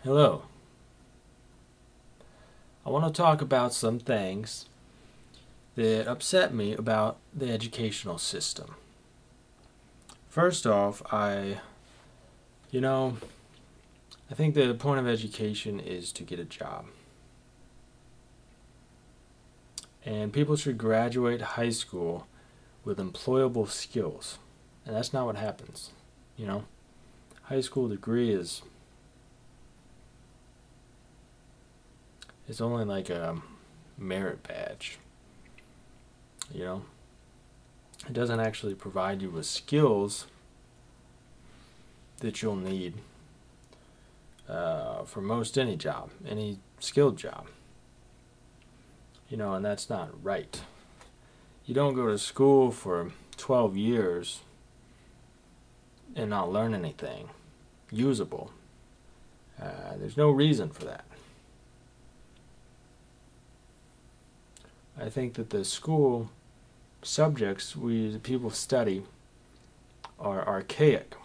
Hello. I want to talk about some things that upset me about the educational system. First off, you know, I think the point of education is to get a job. And people should graduate high school with employable skills. And that's not what happens. You know, high school degree is it's only like a merit badge. You know, it doesn't actually provide you with skills that you'll need for most any job, any skilled job. And that's not right. You don't go to school for 12 years and not learn anything usable. There's no reason for that. I think that the school subjects we people study are archaic.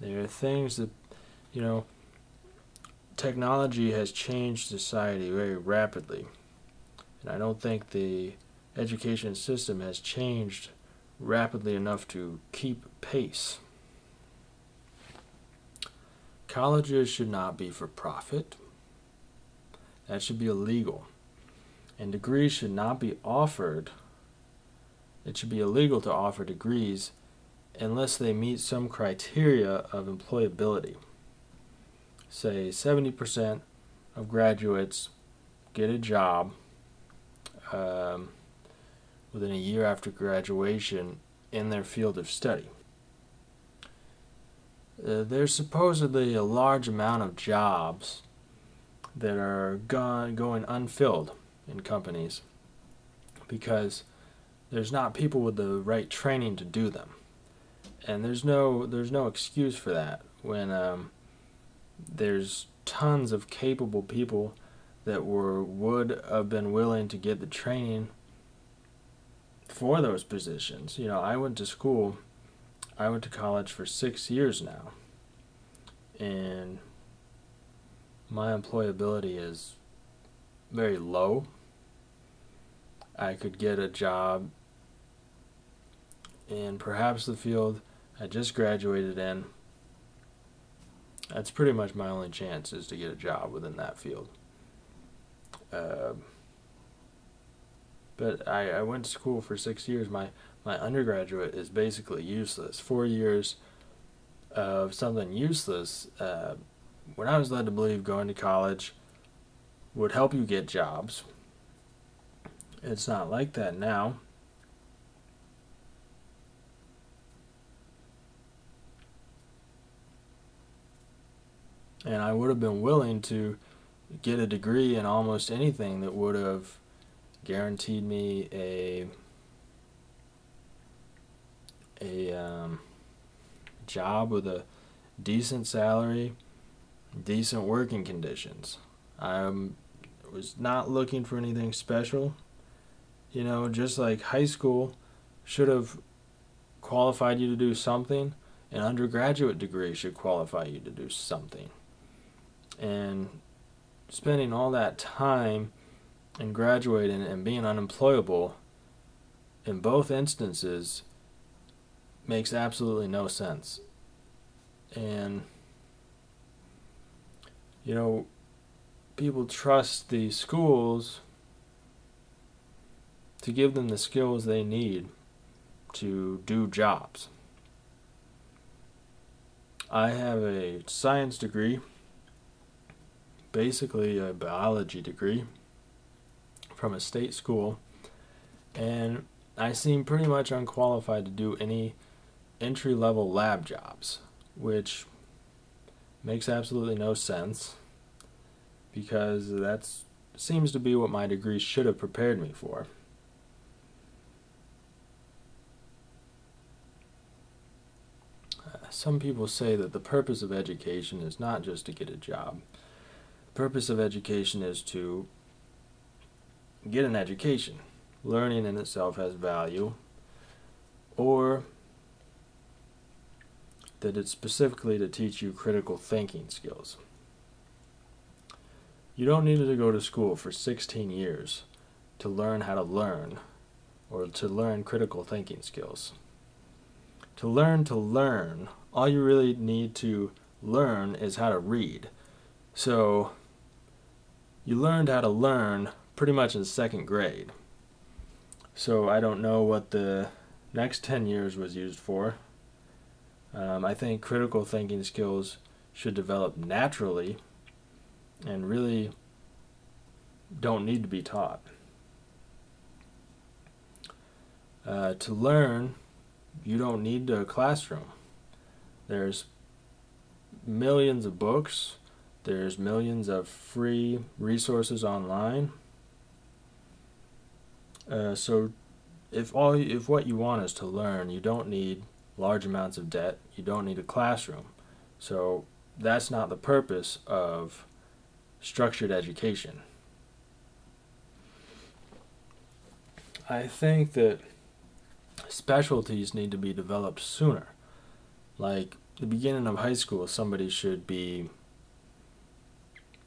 They are things that, you know, technology has changed society very rapidly. And I don't think the education system has changed rapidly enough to keep pace. Colleges should not be for profit. That should be illegal. And degrees should not be offered. It should be illegal to offer degrees unless they meet some criteria of employability. Say 70% of graduates get a job within a year after graduation in their field of study. There's supposedly a large amount of jobs that are going unfilled in companies because there's not people with the right training to do them, and there's no excuse for that when there's tons of capable people that would have been willing to get the training for those positions. I went to college for 6 years now, and my employability is very low. I could get a job in perhaps the field I just graduated in. That's pretty much my only chance, is to get a job within that field. But I went to school for 6 years. My undergraduate is basically useless. 4 years of something useless. When I was led to believe going to college would help you get jobs, it's not like that now. And I would have been willing to get a degree in almost anything that would have guaranteed me a job with a decent salary, decent working conditions. I was not looking for anything special. Just like high school should have qualified you to do something, an undergraduate degree should qualify you to do something. And spending all that time and graduating and being unemployable in both instances makes absolutely no sense. And people trust the schools to give them the skills they need to do jobs. I have a science degree, basically a biology degree, from a state school, and I seem pretty much unqualified to do any entry-level lab jobs, which makes absolutely no sense because that seems to be what my degree should have prepared me for. Some people say that the purpose of education is not just to get a job. The purpose of education is to get an education. Learning in itself has value. Or that it's specifically to teach you critical thinking skills. You don't need to go to school for 16 years to learn how to learn or to learn critical thinking skills. To learn, all you really need to learn is how to read. So you learned how to learn pretty much in second grade. So I don't know what the next 10 years was used for. I think critical thinking skills should develop naturally and really don't need to be taught. To learn, you don't need a classroom. There's millions of books. There's millions of free resources online. So if what you want is to learn, you don't need large amounts of debt. You don't need a classroom. So that's not the purpose of structured education. I think that specialties need to be developed sooner. Like the beginning of high school, somebody should be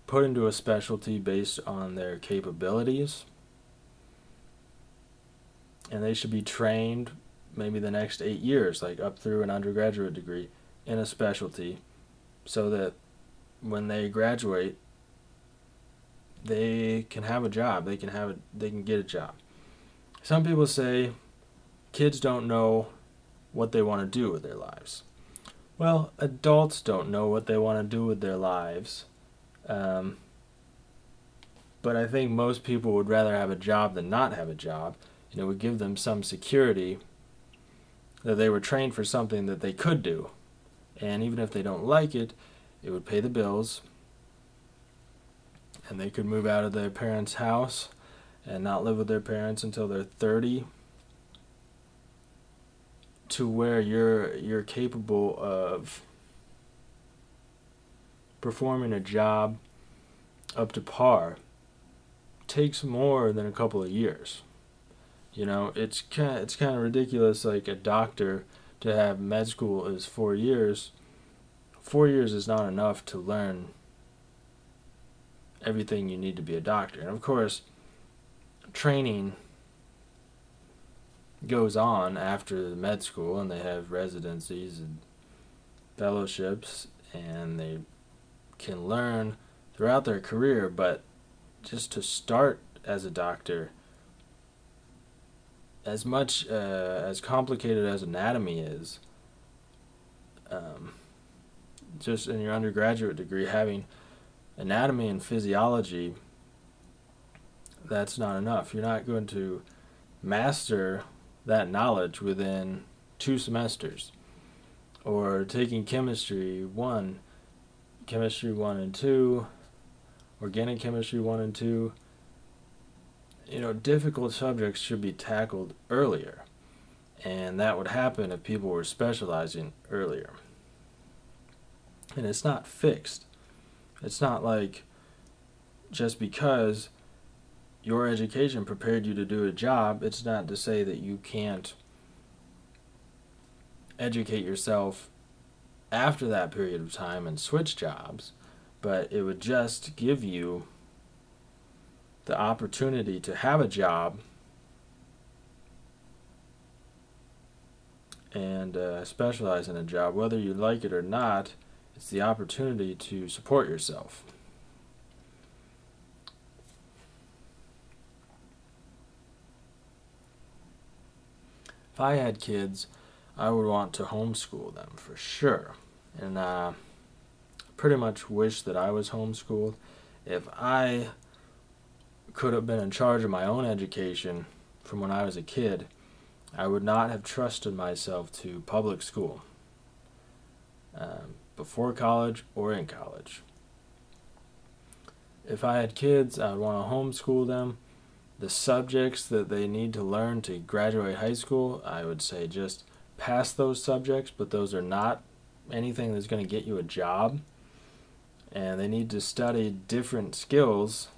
put into a specialty based on their capabilities, and they should be trained maybe the next 8 years, like up through an undergraduate degree in a specialty, so that when they graduate, they can have a job. They can get a job. Some people say kids don't know what they want to do with their lives. Well, adults don't know what they want to do with their lives. But I think most people would rather have a job than not have a job. And it would give them some security that they were trained for something that they could do. And even if they don't like it, it would pay the bills. And they could move out of their parents' house and not live with their parents until they're 30, to where you're capable of performing a job up to par. Takes more than a couple of years. You know, it's kind of ridiculous. Like a doctor, to have med school is 4 years. 4 years is not enough to learn everything you need to be a doctor. And of course, training goes on after the med school, and they have residencies and fellowships, and they can learn throughout their career. But just to start as a doctor, as much as complicated as anatomy is, just in your undergraduate degree, having anatomy and physiology, that's not enough. You're not going to master that knowledge within 2 semesters. Or taking chemistry 1 and 2, organic chemistry 1 and 2. You know, difficult subjects should be tackled earlier. And that would happen if people were specializing earlier. And it's not fixed. It's not like just because your education prepared you to do a job, it's not to say that you can't educate yourself after that period of time and switch jobs, but it would just give you the opportunity to have a job and specialize in a job. Whether you like it or not, it's the opportunity to support yourself. If I had kids, I would want to homeschool them for sure. And pretty much wish that I was homeschooled. If I could have been in charge of my own education from when I was a kid, I would not have trusted myself to public school before college or in college. If I had kids, I would want to homeschool them. The subjects that they need to learn to graduate high school, I would say just pass those subjects, but those are not anything that's going to get you a job. And they need to study different skills,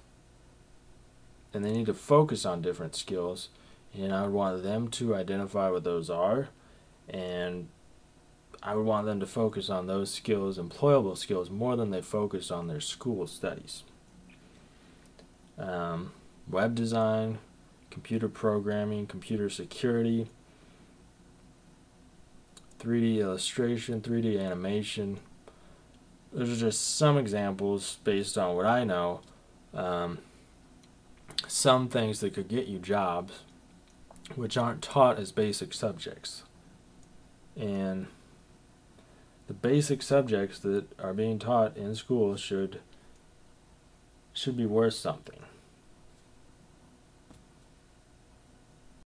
and they need to focus on different skills. And I would want them to identify what those are and I would want them to focus on those skills, employable skills, more than they focus on their school studies. Web design, computer programming, computer security, 3D illustration, 3D animation. Those are just some examples based on what I know. Some things that could get you jobs which aren't taught as basic subjects. And the basic subjects that are being taught in school should be worth something.